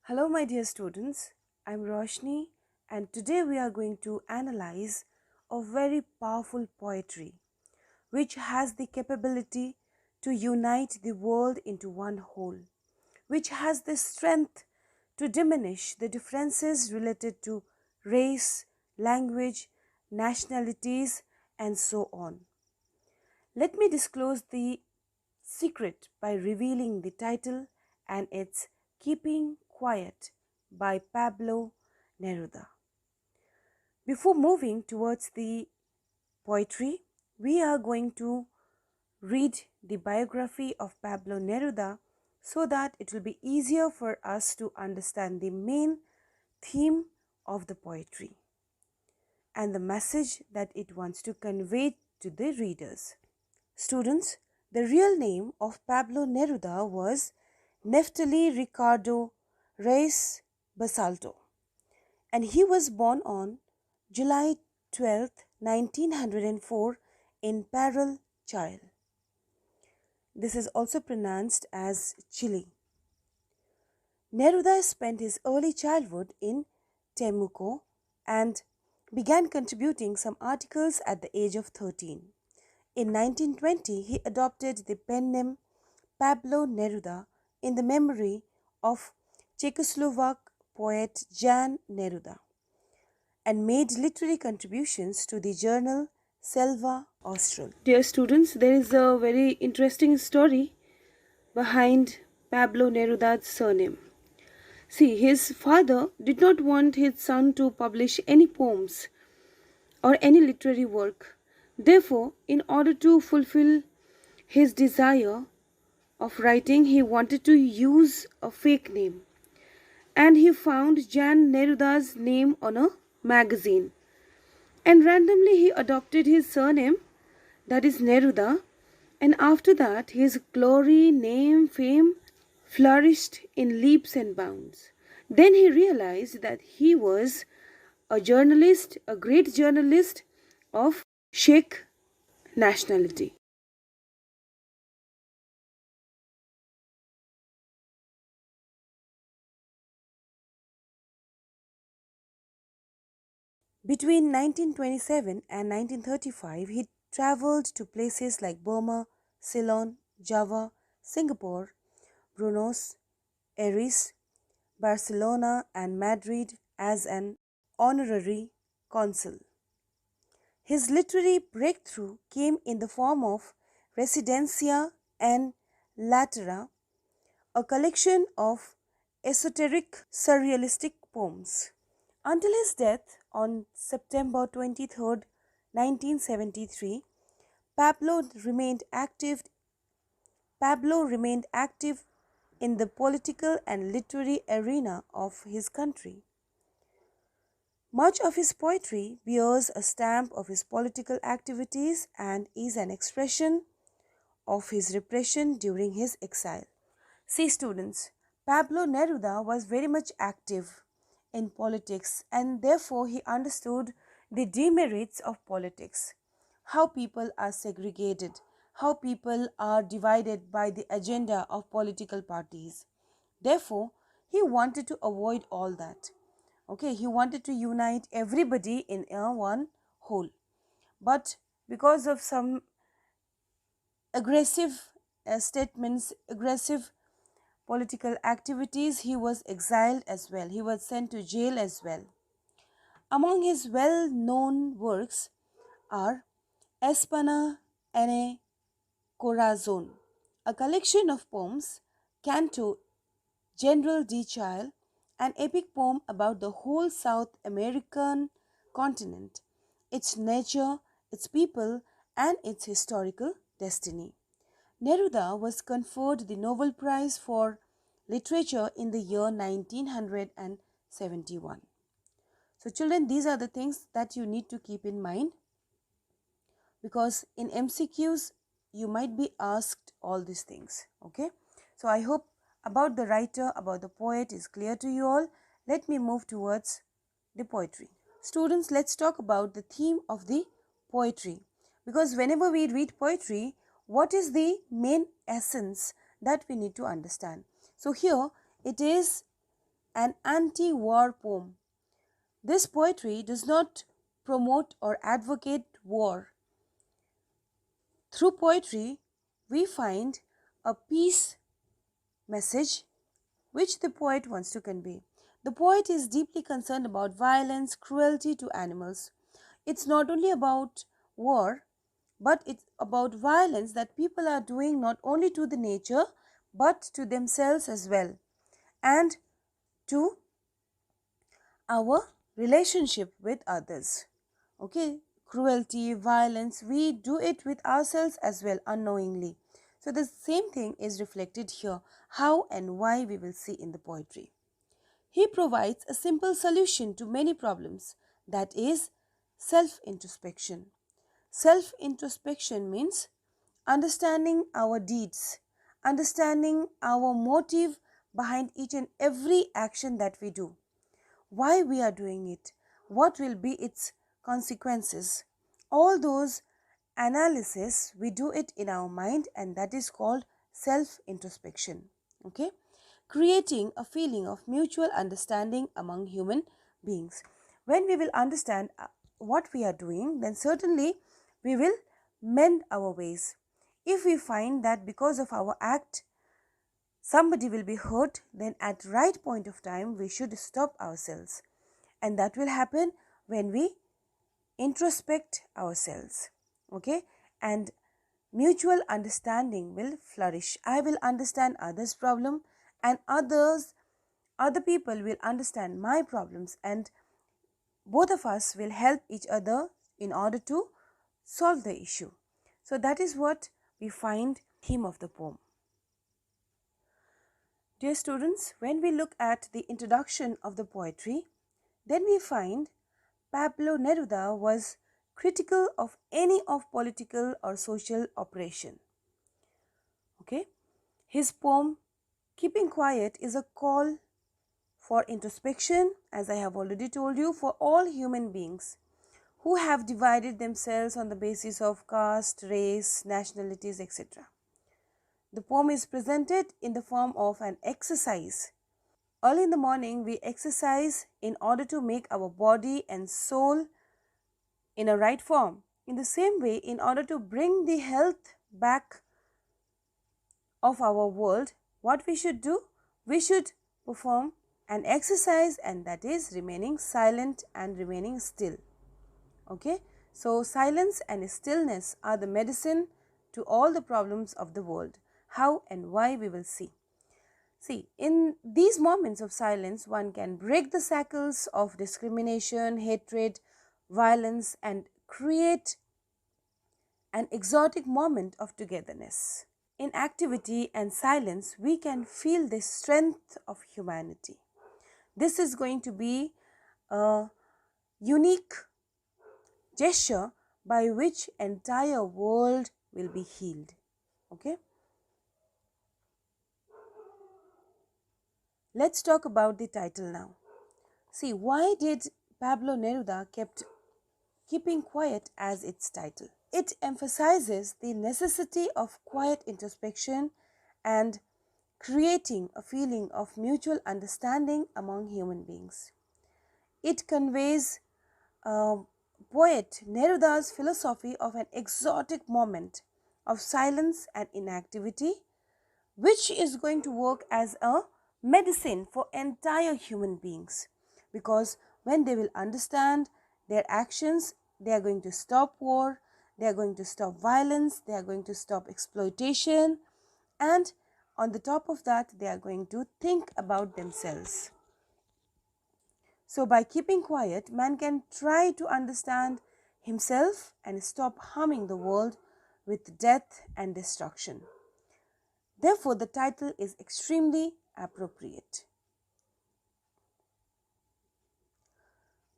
Hello, my dear students. I'm Roshni, and today we are going to analyze a very powerful poetry which has the capability to unite the world into one whole, which has the strength to diminish the differences related to race, language, nationalities, and so on. Let me disclose the secret by revealing the title, and it's Keeping Quiet by Pablo Neruda. Before moving towards the poetry, we are going to read the biography of Pablo Neruda so that it will be easier for us to understand the main theme of the poetry and the message that it wants to convey to the readers. Students, the real name of Pablo Neruda was Neftali Ricardo Reis Basalto, and he was born on July 12, 1904 in Parral, Chile. This is also pronounced as Chile. Neruda spent his early childhood in Temuco and began contributing some articles at the age of 13. In 1920, he adopted the pen name Pablo Neruda in the memory of Czechoslovak poet Jan Neruda and made literary contributions to the journal Selva Austral. Dear students, there is a very interesting story behind Pablo Neruda's surname. See, his father did not want his son to publish any poems or any literary work. Therefore, in order to fulfill his desire of writing, he wanted to use a fake name. And he found Jan Neruda's name on a magazine. And randomly he adopted his surname, that is Neruda. And after that, his glory, name, fame flourished in leaps and bounds. Then he realized that he was a journalist, a great journalist of Sheikh nationality. Between 1927 and 1935, he traveled to places like Burma, Ceylon, Java, Singapore, Buenos Aires, Barcelona, and Madrid as an honorary consul. His literary breakthrough came in the form of Residencia en Latera, a collection of esoteric surrealistic poems. Until his death on September 23, 1973, Pablo remained active Pablo remained active in the political and literary arena of his country. Much of his poetry bears a stamp of his political activities and is an expression of his repression during his exile. See, students, Pablo Neruda was very much active in politics and therefore he understood the demerits of politics, how people are segregated, how people are divided by the agenda of political parties. Therefore, he wanted to avoid all that. Okay, he wanted to unite everybody in a one whole. But because of some aggressive statements, aggressive political activities, he was exiled as well. He was sent to jail as well. Among his well known works are Espana Ene Corazon, a collection of poems, Canto General de Chile, an epic poem about the whole South American continent, its nature, its people, and its historical destiny. Neruda was conferred the Nobel Prize for Literature in the year 1971. So, children, these are the things that you need to keep in mind because in MCQs you might be asked all these things. Okay, so I hope about the writer, about the poet is clear to you all. Let me move towards the poetry. Students, let's talk about the theme of the poetry, because whenever we read poetry, what is the main essence that we need to understand? So here it is an anti-war poem. This poetry does not promote or advocate war. Through poetry, we find a peace message which the poet wants to convey. The poet is deeply concerned about violence, cruelty to animals. It's not only about war, but it's about violence that people are doing not only to the nature but to themselves as well, and to our relationship with others. Okay, cruelty, violence, we do it with ourselves as well unknowingly. So the same thing is reflected here, how and why we will see in the poetry. He provides a simple solution to many problems, that is self introspection. Self introspection means understanding our deeds, understanding our motive behind each and every action that we do, why we are doing it, what will be its consequences. All those analysis we do it in our mind, and that is called self introspection. Okay, creating a feeling of mutual understanding among human beings. When we will understand what we are doing, then certainly we will mend our ways. If we find that because of our act somebody will be hurt, then at right point of time we should stop ourselves, and that will happen when we introspect ourselves. Okay, and mutual understanding will flourish. I will understand others problem, and other people will understand my problems, and both of us will help each other in order to solve the issue. So that is what we find theme of the poem. Dear students, when we look at the introduction of the poetry, then we find Pablo Neruda was critical of any of political or social operation. Okay, his poem Keeping Quiet is a call for introspection, as I have already told you, for all human beings who have divided themselves on the basis of caste, race, nationalities, etc. The poem is presented in the form of an exercise. Early in the morning, we exercise in order to make our body and soul in a right form. In the same way, in order to bring the health back of our world, what we should do? We should perform an exercise, and that is remaining silent and remaining still. Okay, so silence and stillness are the medicine to all the problems of the world. How and why we will see. See, in these moments of silence, one can break the shackles of discrimination, hatred, violence, and create an exotic moment of togetherness. In activity and silence, we can feel the strength of humanity. This is going to be a unique gesture by which entire world will be healed. Okay, let's talk about the title now. See, why did Pablo Neruda kept Keeping Quiet as its title? It emphasizes the necessity of quiet introspection and creating a feeling of mutual understanding among human beings. It conveys poet Neruda's philosophy of an exotic moment of silence and inactivity, which is going to work as a medicine for entire human beings, because when they will understand their actions, they are going to stop war, they are going to stop violence, they are going to stop exploitation, and on the top of that, they are going to think about themselves. So by keeping quiet, man can try to understand himself and stop harming the world with death and destruction. Therefore, the title is extremely appropriate.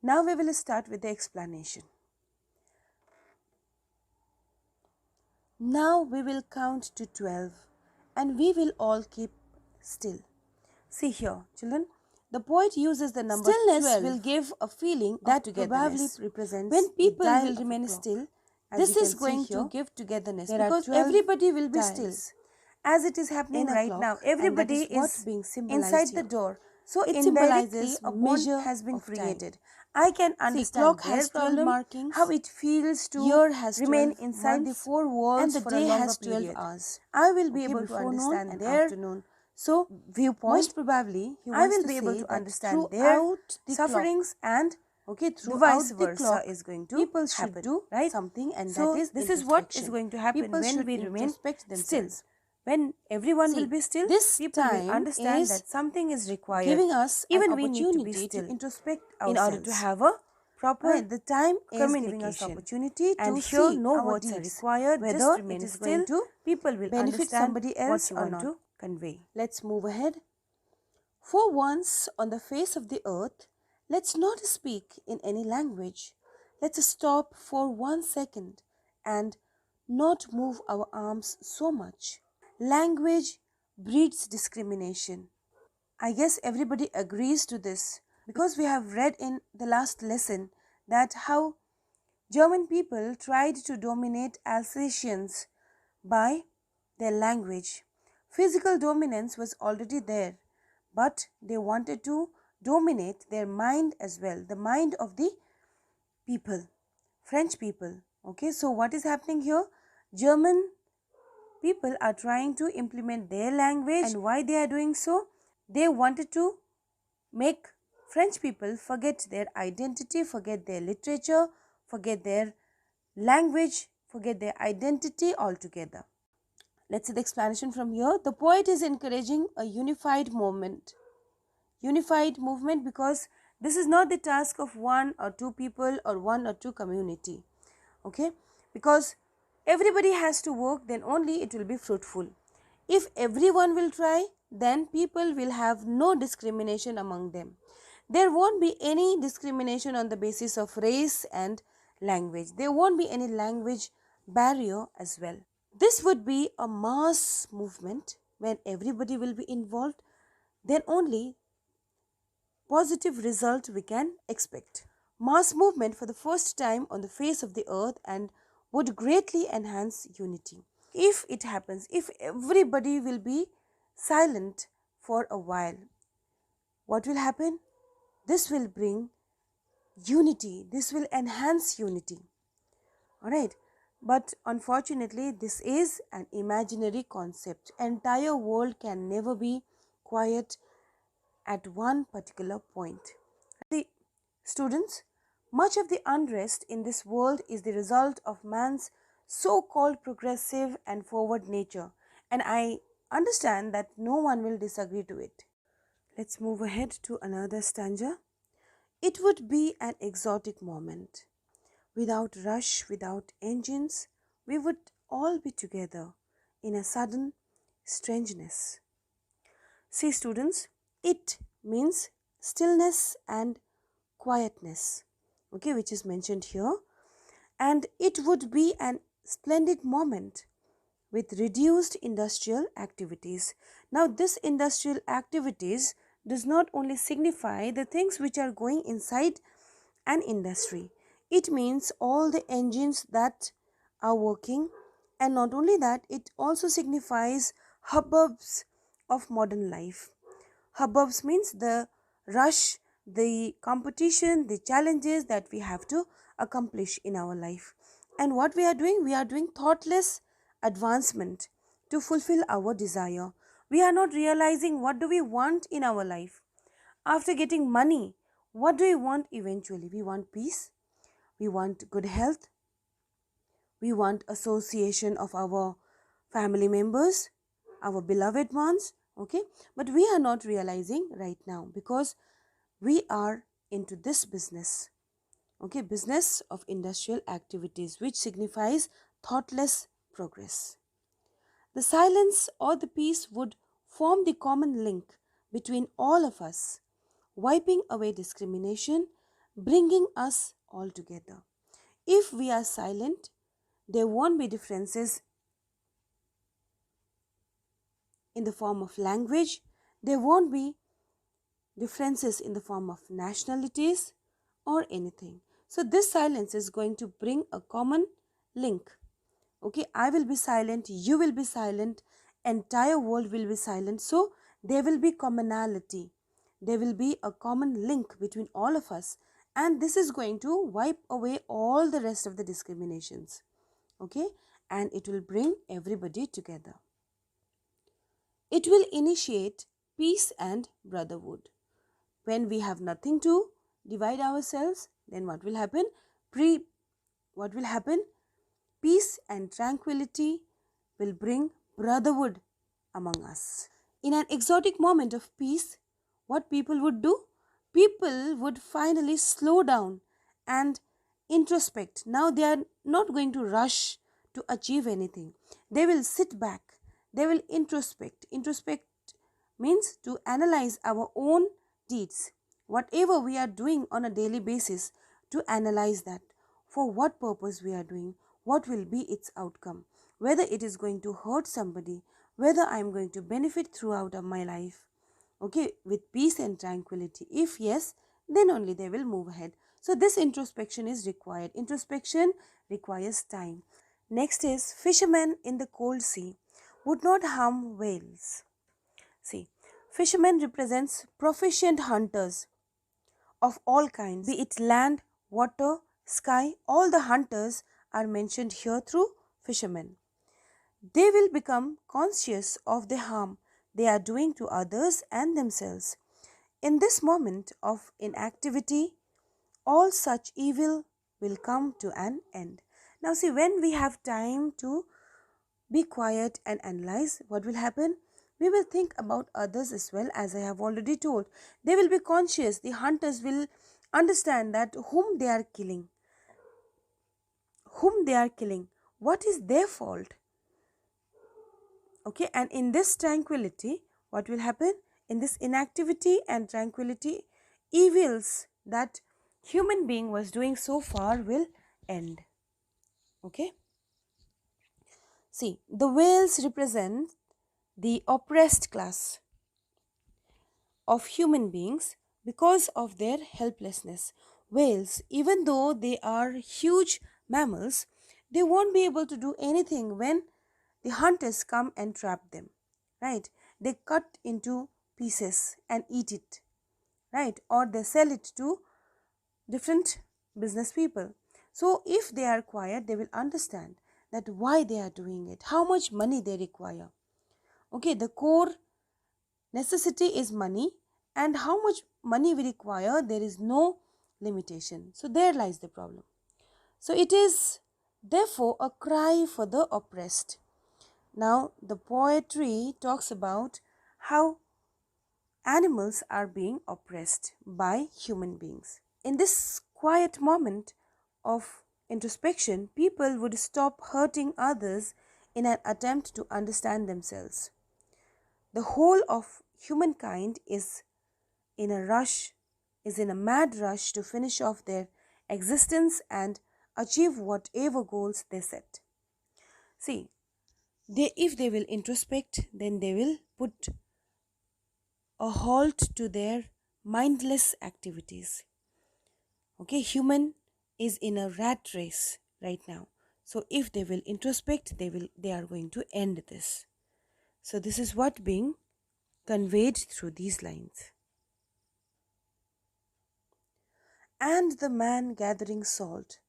Now we will start with the explanation. Now we will count to 12 and we will all keep still. See here, children. The poet uses the number stillness 12 will give a feeling that probably represents when people will remain still. This is going to give togetherness, because everybody will be still. As it is happening right now, everybody is being inside the door. So it indirectly symbolizes a measure bond has been of created. time. I can See, understand clock their has 12 problem, markings, how it feels to year has remain 12 inside the months, four and walls the for a day longer has 12 period. hours. I will be Okay, able to before noon understand and their afternoon. so Viewpoint, most probably he I wants will to be able say to that understand their throughout the sufferings, clock, and okay, the vice throughout the versa clock, is going to people should happen, do right? something, and that So is this is what is introspection. going to happen People when should we remain introspect still. themselves. When everyone will See, be still, this people will time understand is that something is required. giving us an Even we need to be opportunity to still introspect in order to ourselves. have a proper Right, the time is giving us communication. opportunity And to here see no our words are deeds, required, just whether it remain is going still. to People will benefit understand somebody what else you or want not. to convey. Let's move ahead. For once on the face of the earth, let's not speak in any language. Let's stop for 1 second and not move our arms so much. Language breeds discrimination. I guess everybody agrees to this because we have read in the last lesson that how German people tried to dominate Alsatians by their language. Physical dominance was already there, but they wanted to dominate their mind as well, the mind of the people, French people. Okay, so what is happening here? German people are trying to implement their language, and why they are doing so? They wanted to make French people forget their identity, forget their literature, forget their language, forget their identity altogether. Let's see the explanation from here. The poet is encouraging a unified movement. Unified movement because this is not the task of one or two people or one or two community. Okay? Because everybody has to work, then only it will be fruitful. If everyone will try, then people will have no discrimination among them. There won't be any discrimination on the basis of race and language. There won't be any language barrier as well. This would be a mass movement when everybody will be involved, then only positive result we can expect. Mass movement for the first time on the face of the earth and would greatly enhance unity. If it happens, if everybody will be silent for a while, what will happen? This will bring unity, this will enhance unity. Alright, but unfortunately, this is an imaginary concept. Entire world can never be quiet at one particular point. The students, much of the unrest in this world is the result of man's so-called progressive and forward nature, and I understand that no one will disagree to it. Let's move ahead to another stanza. It would be an exotic moment. Without rush, without engines, we would all be together in a sudden strangeness. See, students, it means stillness and quietness, okay, which is mentioned here. And it would be an splendid moment with reduced industrial activities. Now, this industrial activities does not only signify the things which are going inside an industry, it means all the engines that are working, and not only that, it also signifies hubbubs of modern life. Hubbubs means the rush, the competition, the challenges that we have to accomplish in our life. And what we are doing? We are doing thoughtless advancement to fulfill our desire. We are not realizing what do we want in our life. After getting money, what do we want eventually? We want peace, we want good health, we want association of our family members, our beloved ones, okay? But we are not realizing right now because we are into this business, okay? Business of industrial activities, which signifies thoughtless progress. The silence or the peace would form the common link between all of us, wiping away discrimination, bringing us all together. If we are silent, there won't be differences in the form of language, there won't be differences in the form of nationalities or anything. So, this silence is going to bring a common link. Okay, I will be silent, you will be silent, entire world will be silent. So, there will be commonality, there will be a common link between all of us, and this is going to wipe away all the rest of the discriminations. Okay, and it will bring everybody together. It will initiate peace and brotherhood. When we have nothing to divide ourselves, then what will happen? What will happen? Peace and tranquility will bring brotherhood among us. In an exotic moment of peace, what people would do? People would finally slow down and introspect. Now they are not going to rush to achieve anything. They will sit back. They will introspect. Introspect means to analyze our own deeds. Whatever we are doing on a daily basis, to analyze that. For what purpose we are doing, what will be its outcome, whether it is going to hurt somebody, whether I am going to benefit throughout of my life, okay, with peace and tranquility. If yes, then only they will move ahead. So this introspection is required. Introspection requires time. Next is fishermen in the cold sea would not harm whales. See, fishermen represents proficient hunters of all kinds, be it land, water, sky. All the hunters are mentioned here through fishermen. They will become conscious of the harm they are doing to others and themselves. In this moment of inactivity, all such evil will come to an end. Now, see, when we have time to be quiet and analyze, what will happen? We will think about others as well, as I have already told. They will be conscious. The hunters will understand that whom they are killing. Whom they are killing. What is their fault? Okay, and in this tranquility, what will happen? In this inactivity and tranquility, evils that human being was doing so far will end. Okay, see, the whales represent the oppressed class of human beings because of their helplessness. Whales, even though they are huge mammals, they won't be able to do anything when the hunters come and trap them, right? They cut into pieces and eat it, right? Or they sell it to different business people. So if they are quiet, they will understand that why they are doing it, how much money they require. Okay, the core necessity is money, and how much money we require, there is no limitation. So there lies the problem. So it is therefore a cry for the oppressed. Now the poetry talks about how animals are being oppressed by human beings. In this quiet moment of introspection, people would stop hurting others in an attempt to understand themselves. The whole of humankind in a rush, is in a mad rush to finish off their existence and achieve whatever goals they set. See, if they will introspect, then they will put a halt to their mindless activities. Okay, human is in a rat race right now. So if they will introspect, they are going to end this. So this is what being conveyed through these lines. And the man gathering salt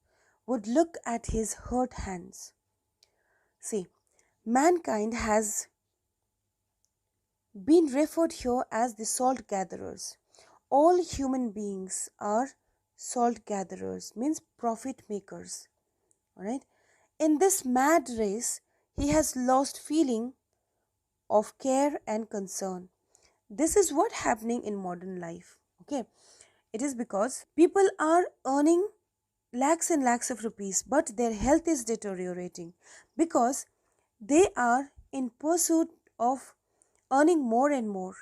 would look at his hurt hands. See, mankind has been referred here as the salt gatherers. All human beings are salt gatherers, means profit makers. Alright? In this mad race, he has lost feeling of care and concern. This is what happening in modern life. Okay, it is because people are earning lakhs and lakhs of rupees, but their health is deteriorating because they are in pursuit of earning more and more.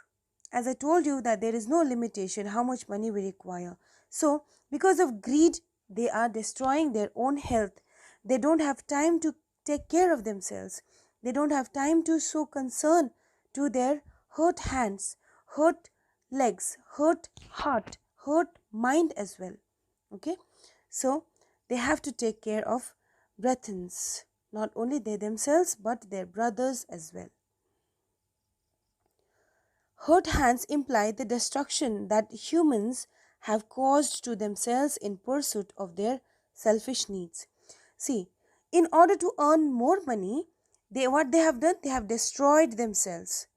As I told you that there is no limitation how much money we require. So because of greed, they are destroying their own health. They don't have time to take care of themselves. They don't have time to show concern to their hurt hands, hurt legs, hurt heart, hurt mind as well. Okay, so they have to take care of brethrens, not only they themselves but their brothers as well. Hurt hands imply the destruction that humans have caused to themselves in pursuit of their selfish needs. See, in order to earn more money, what they have done, they have destroyed themselves.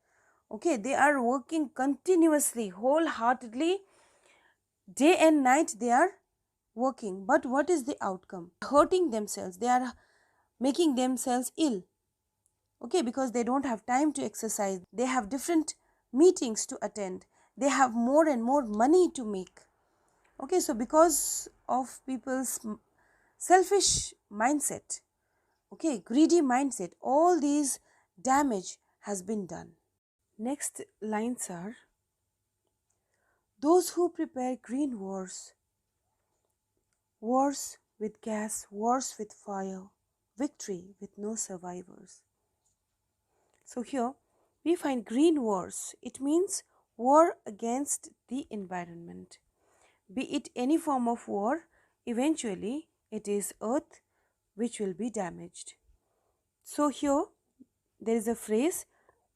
Okay, they are working continuously, wholeheartedly, day and night they are working. But what is the outcome? Hurting themselves. They are making themselves ill. Okay, because they don't have time to exercise, they have different meetings to attend, they have more and more money to make. Okay, so because of people's selfish mindset, okay, greedy mindset, all these damage has been done. Next lines are: those who prepare green wars, wars with gas, wars with fire, victory with no survivors. So here we find green wars. It means war against the environment. Be it any form of war, eventually it is earth which will be damaged. So here there is a phrase,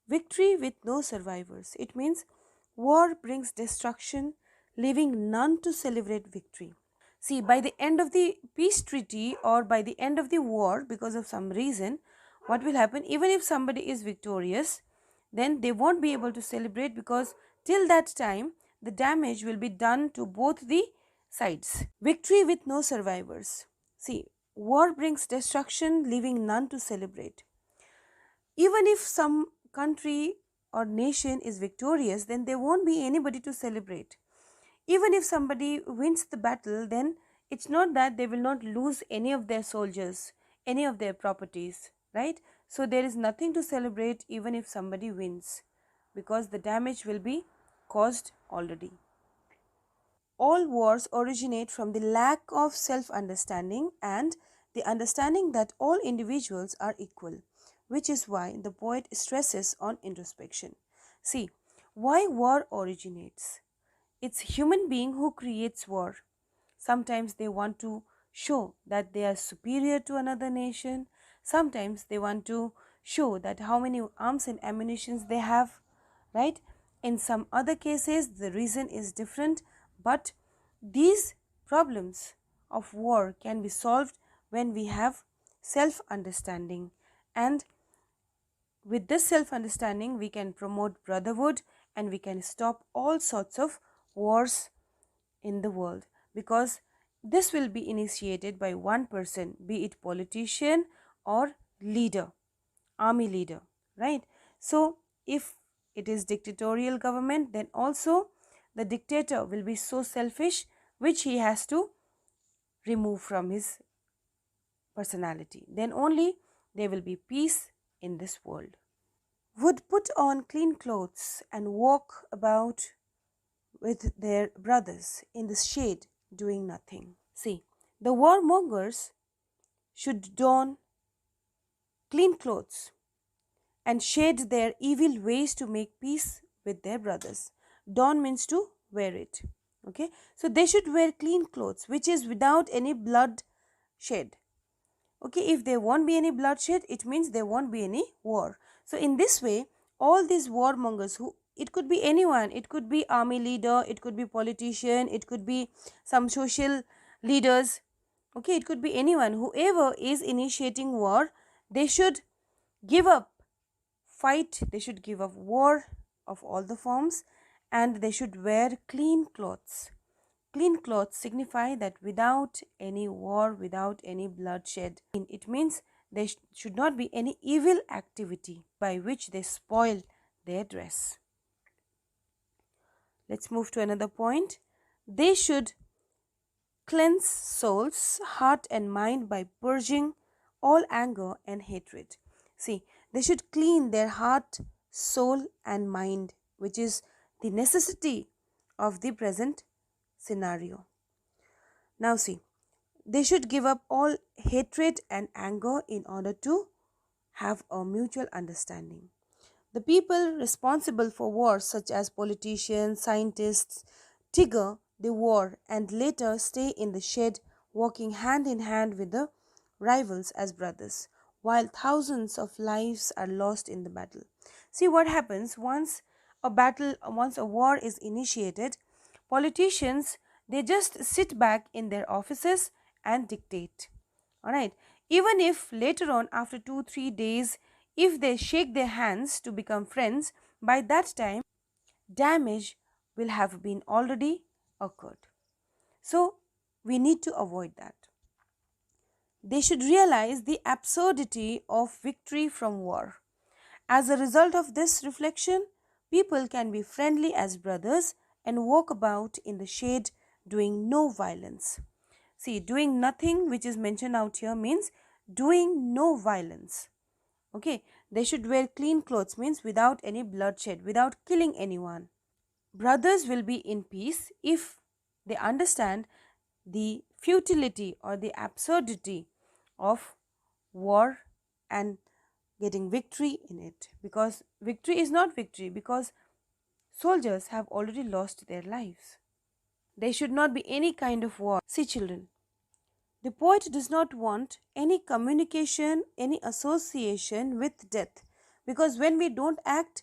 victory with no survivors. It means war brings destruction, leaving none to celebrate victory. See, by the end of the peace treaty or by the end of the war, because of some reason, what will happen? Even if somebody is victorious, then they won't be able to celebrate, because till that time, the damage will be done to both the sides. Victory with no survivors. See, war brings destruction, leaving none to celebrate. Even if some country or nation is victorious, then there won't be anybody to celebrate. Even if somebody wins the battle, then it's not that they will not lose any of their soldiers, any of their properties, right? So there is nothing to celebrate even if somebody wins, because the damage will be caused already. All wars originate from the lack of self understanding and the understanding that all individuals are equal, which is why the poet stresses on introspection. See, why war originates? It's human being who creates war. Sometimes they want to show that they are superior to another nation. Sometimes they want to show that how many arms and ammunitions they have, right? In some other cases, the reason is different, but these problems of war can be solved when we have self understanding, and with this self understanding we can promote brotherhood and we can stop all sorts of wars in the world, because this will be initiated by one person, be it politician or leader, army leader, right? So if it is dictatorial government, then also the dictator will be so selfish, which he has to remove from his personality. Then only there will be peace in this world. Would put on clean clothes and walk about with their brothers in the shade doing nothing. See, the warmongers should don clean clothes and shade their evil ways to make peace with their brothers. Don means to wear it. Okay, so they should wear clean clothes, which is without any blood shed. Okay, if there won't be any bloodshed, it means there won't be any war. So in this way, all these warmongers, who it could be anyone, it could be army leader, it could be politician, it could be some social leaders, okay, it could be anyone, whoever is initiating war, they should give up fight, they should give up war of all the forms, and they should wear clean clothes. Clean clothes signify that without any war, without any bloodshed. It means there should not be any evil activity by which they spoil their dress. Let's move to another point. They should cleanse souls, heart, and mind by purging all anger and hatred. See, they should clean their heart, soul, and mind, which is the necessity of the present scenario. Now, see, they should give up all hatred and anger in order to have a mutual understanding. The people responsible for wars, such as politicians, scientists, trigger the war and later stay in the shed, walking hand in hand with the rivals as brothers, while thousands of lives are lost in the battle. See what happens once once a war is initiated, politicians, they just sit back in their offices and dictate. All right. Even if later on, after 2 3 days, if they shake their hands to become friends, by that time damage will have been already occurred. So we need to avoid that. They should realize the absurdity of victory from war. As a result of this reflection, people can be friendly as brothers and walk about in the shade doing no violence. See, doing nothing, which is mentioned out here, means doing no violence. Okay, they should wear clean clothes, means without any bloodshed, without killing anyone. Brothers will be in peace if they understand the futility or the absurdity of war and getting victory in it, because victory is not victory, because soldiers have already lost their lives. There should not be any kind of war. See, children, the poet does not want any communication, any association with death, because when we don't act,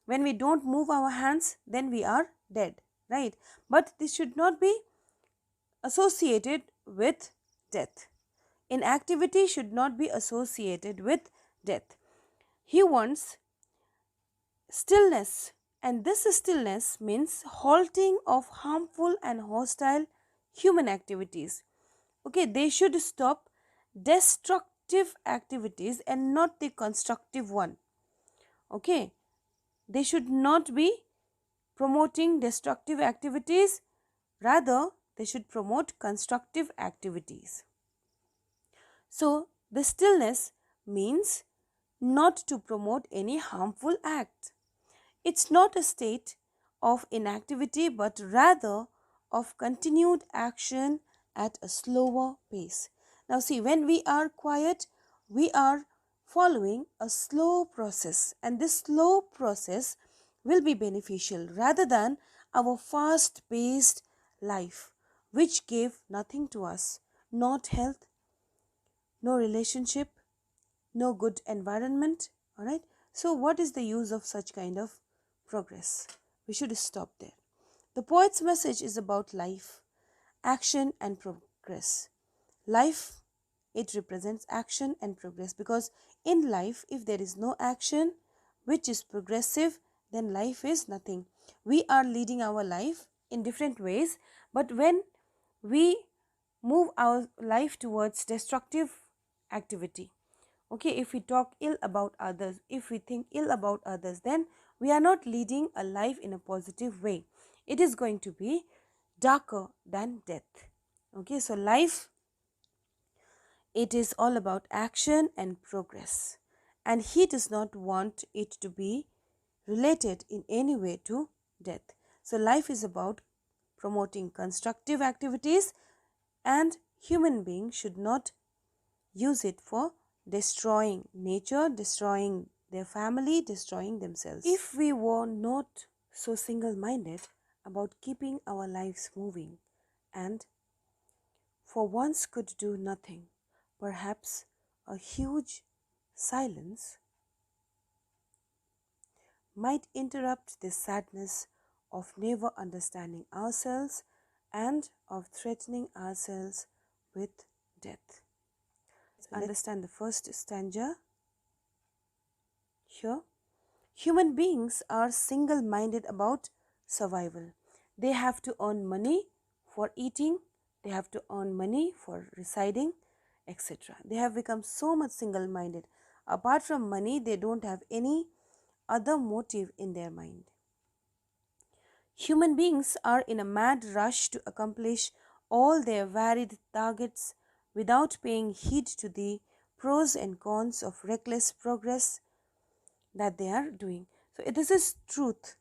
when we don't move our hands, then we are dead, right? But this should not be associated with death. Inactivity should not be associated with death. He wants stillness, and this stillness means halting of harmful and hostile human activities. Okay, they should stop destructive activities and not the constructive one. Okay, they should not be promoting destructive activities, rather they should promote constructive activities. So the stillness means not to promote any harmful act. It's not a state of inactivity, but rather of continued action at a slower pace. Now, see, when we are quiet, we are following a slow process, and this slow process will be beneficial rather than our fast paced life, which gave nothing to us, not health, no relationship, no good environment. All right. So, what is the use of such kind of progress? We should stop there. The poet's message is about life, action, and progress. Life, it represents action and progress, because in life, if there is no action which is progressive, then life is nothing. We are leading our life in different ways, but when we move our life towards destructive activity, okay, if we talk ill about others, if we think ill about others, then we are not leading a life in a positive way. It is going to be darker than death. Okay, so life, it is all about action and progress, and he does not want it to be related in any way to death. So life is about promoting constructive activities, and human beings should not use it for destroying nature, destroying their family, destroying themselves. If we were not so single minded about keeping our lives moving and for once could do nothing, perhaps a huge silence might interrupt this sadness of never understanding ourselves and of threatening ourselves with death. Let's understand the first stanza here. Human beings are single minded about survival. They have to earn money for eating, they have to earn money for residing, etc. They have become so much single minded. Apart from money, they don't have any other motive in their mind. Human beings are in a mad rush to accomplish all their varied targets without paying heed to the pros and cons of reckless progress that they are doing. So this is truth,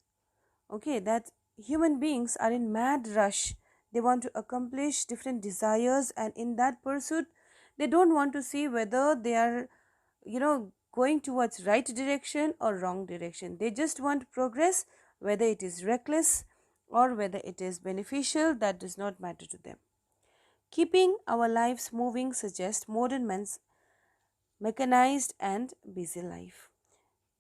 okay, that human beings are in mad rush. They want to accomplish different desires, and in that pursuit they don't want to see whether they are, going towards right direction or wrong direction. They just want progress, whether it is reckless or whether it is beneficial, that does not matter to them. Keeping our lives moving suggests modern man's mechanized and busy life.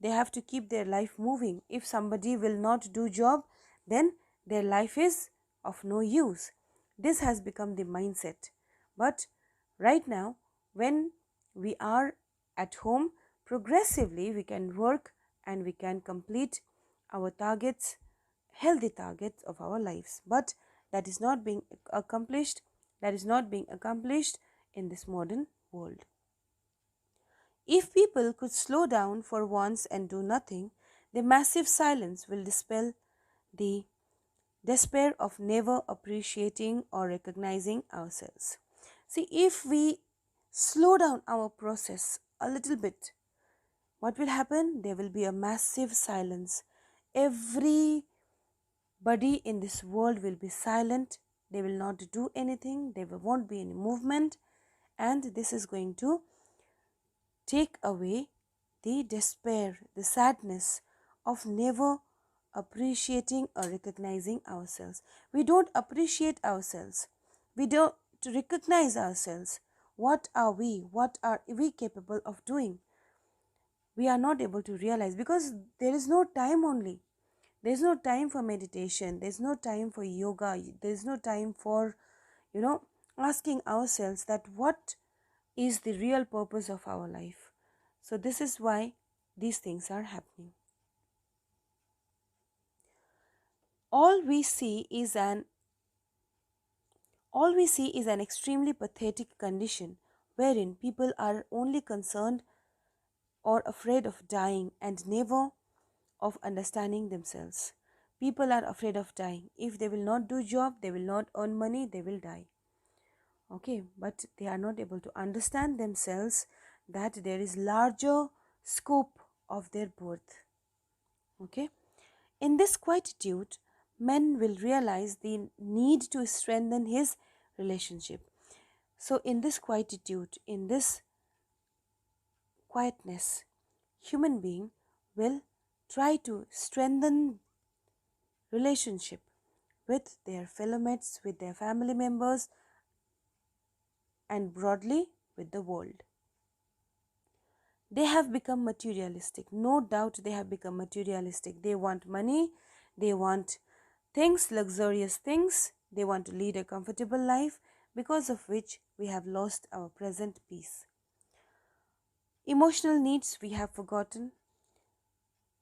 they have to keep their life moving. If somebody will not do job, then their life is of no use. This has become the mindset. But right now, when we are at home, progressively we can work and we can complete our targets, healthy targets of our lives. But that is not being accomplished. That is not being accomplished in this modern world. If people could slow down for once and do nothing, the massive silence will dispel the despair of never appreciating or recognizing ourselves. See, if we slow down our process a little bit, what will happen? There will be a massive silence. Everybody in this world will be silent. They will not do anything. There won't be any movement. And this is going to take away the despair, the sadness of never appreciating or recognizing ourselves. We don't appreciate ourselves. We don't recognize ourselves. What are we? What are we capable of doing? We are not able to realize because there is no time only. There's no time for meditation. There's no time for yoga. There's no time for, asking ourselves that what is the real purpose of our life. So this is why these things are happening. All we see is an all we see is an extremely pathetic condition wherein people are only concerned or afraid of dying and never of understanding themselves. People are afraid of dying. If they will not do job, they will not earn money, they will die. Okay, but they are not able to understand themselves that there is larger scope of their birth. Okay, in this quietude, man will realize the need to strengthen his relationship. So in this quietude, in this quietness, human being will try to strengthen relationship with their fellow mates, with their family members, and broadly with the world. They have become materialistic. No doubt they have become materialistic. They want money, they want things, luxurious things, they want to lead a comfortable life, because of which we have lost our present peace. Emotional needs we have forgotten.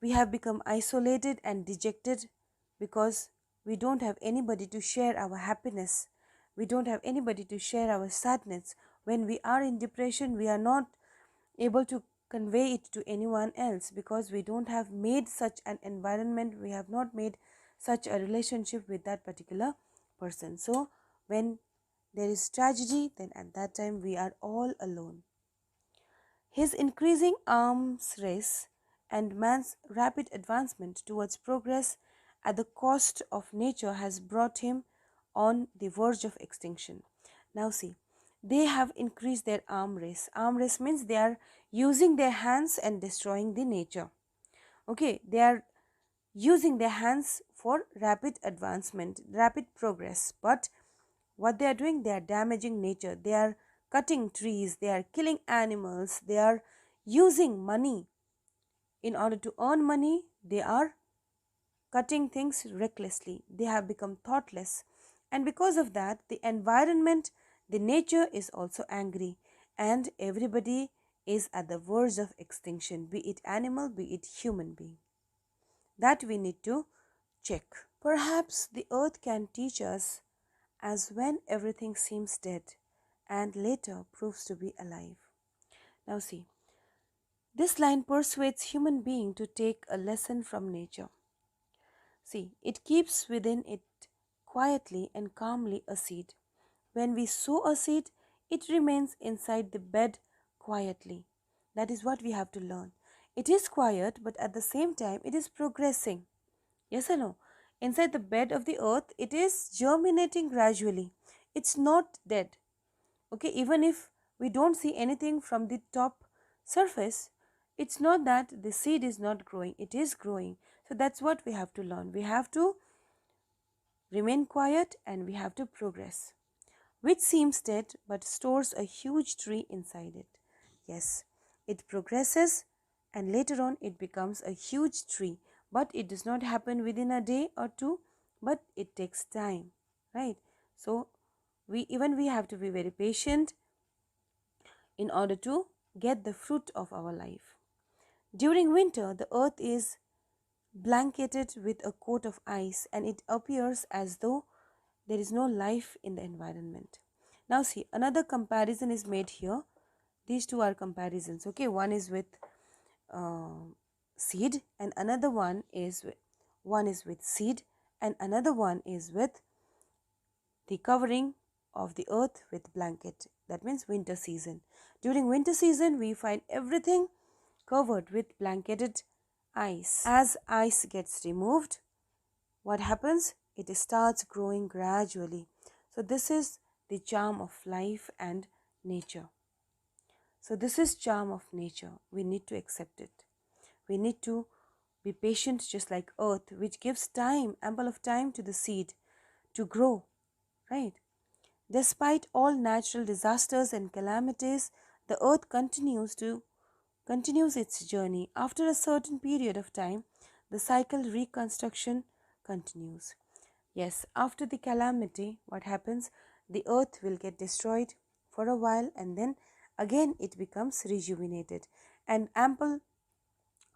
We have become isolated and dejected because we don't have anybody to share our happiness. We don't have anybody to share our sadness. When we are in depression, we are not able to convey it to anyone else because we don't have made such an environment, we have not made such a relationship with that particular person. So when there is tragedy, then at that time we are all alone. His increasing arms race and man's rapid advancement towards progress at the cost of nature has brought him on the verge of extinction. Now, see, they have increased their arm race. Arm race means they are using their hands and destroying the nature. Okay, they are using their hands for rapid advancement, rapid progress. But what they are doing, they are damaging nature. They are cutting trees, they are killing animals, they are using money. In order to earn money, they are cutting things recklessly. They have become thoughtless. And because of that, the environment, the nature is also angry. And everybody is at the verge of extinction, be it animal, be it human being. That we need to check. Perhaps the earth can teach us as when everything seems dead and later proves to be alive. Now see, this line persuades human being to take a lesson from nature. See, it keeps within it quietly and calmly a seed. When we sow a seed, it remains inside the bed quietly. That is what we have to learn. It is quiet, but at the same time, it is progressing. Yes or no? Inside the bed of the earth, it is germinating gradually. It's not dead. Okay, even if we don't see anything from the top surface, it's not that the seed is not growing, it is growing. So that's what we have to learn. We have to remain quiet and we have to progress, which seems dead but stores a huge tree inside it. Yes, it progresses and later on it becomes a huge tree. But it does not happen within a day or two, but it takes time, right? So we have to be very patient in order to get the fruit of our life. During winter, the earth is blanketed with a coat of ice and it appears as though there is no life in the environment. Now, see, another comparison is made here. These two are comparisons, okay? One is with seed, and another one is with seed, and another one is with the covering of the earth with blanket. That means winter season. During winter season, we find everything covered with blanketed ice. As ice gets removed, what happens? It starts growing gradually. So this is the charm of life and nature. So this is charm of nature. We need to accept it. We need to be patient, just like earth, which gives time, ample of time to the seed to grow, right? Despite all natural disasters and calamities, the earth continues its journey. After a certain period of time, the cycle reconstruction continues. Yes, after the calamity, what happens? The earth will get destroyed for a while and then again it becomes rejuvenated. And ample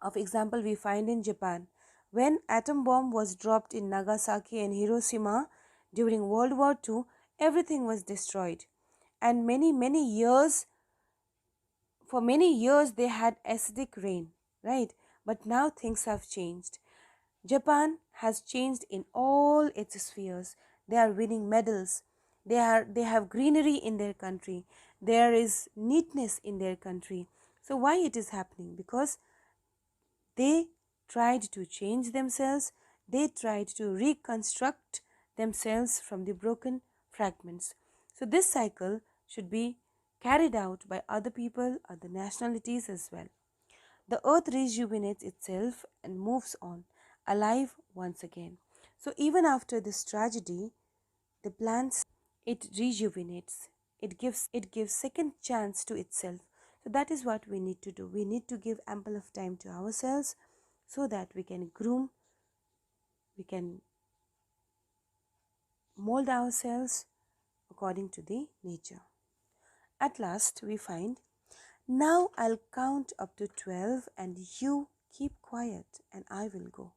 of example we find in Japan. When atom bomb was dropped in Nagasaki and Hiroshima during World War II, everything was destroyed. And many years, for many years they had acidic rain, right? But now things have changed. Japan has changed in all its spheres. They are winning medals. They have greenery in their country. There is neatness in their country. So why it is happening? Because they tried to change themselves. They tried to reconstruct themselves from the broken fragments. So this cycle should be carried out by other people, other nationalities as well. The earth rejuvenates itself and moves on, alive once again. So even after this tragedy, the plants, it rejuvenates. It gives second chance to itself. So that is what we need to do. We need to give ample of time to ourselves so that we can groom, we can mold ourselves according to the nature. At last we find, now I'll count up to 12 and you keep quiet and I will go.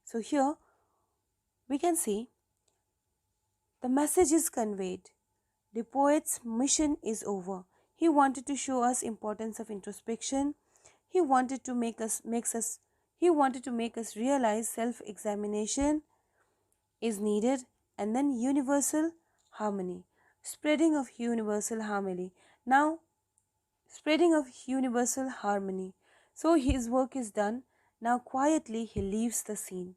So here we can see the message is conveyed. The poet's mission is over. He wanted to show us importance of introspection. He wanted to make us realize self-examination is needed, and then universal harmony, spreading of universal harmony. Now, spreading of universal harmony. So his work is done. Now quietly he leaves the scene.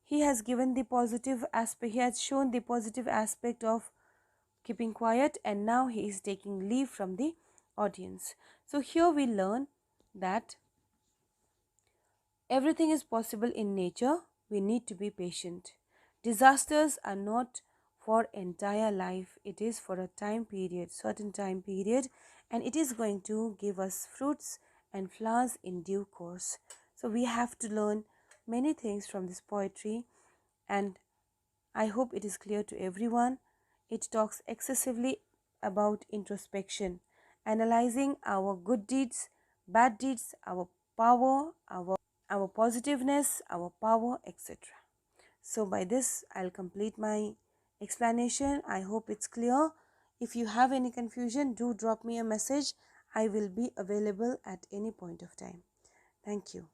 He has given the positive aspect, he has shown the positive aspect of keeping quiet, and now he is taking leave from the audience. So here we learn that everything is possible in nature. We need to be patient. Disasters are not for entire life. It is for a time period, certain time period, and it is going to give us fruits and flowers in due course. So we have to learn many things from this poetry, and I hope it is clear to everyone. It talks excessively about introspection, analyzing our good deeds, bad deeds, our power, our positiveness, our power, etc. So by this, I'll complete my explanation. I hope it's clear. If you have any confusion, do drop me a message. I will be available at any point of time. Thank you.